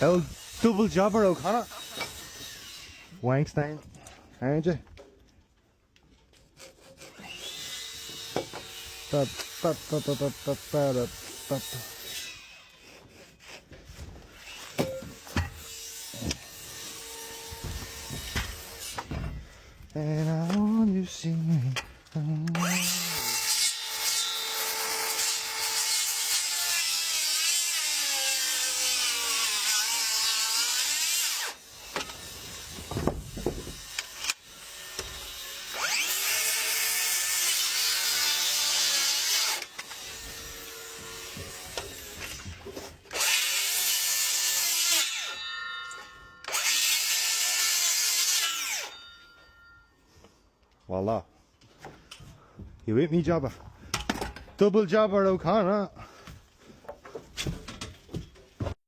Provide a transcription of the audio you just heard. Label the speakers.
Speaker 1: El double jobber O'Connor. Wangstein. Aren't you? And I want you to see me. Voila. You with me, jobber? Double jobber O'Connor.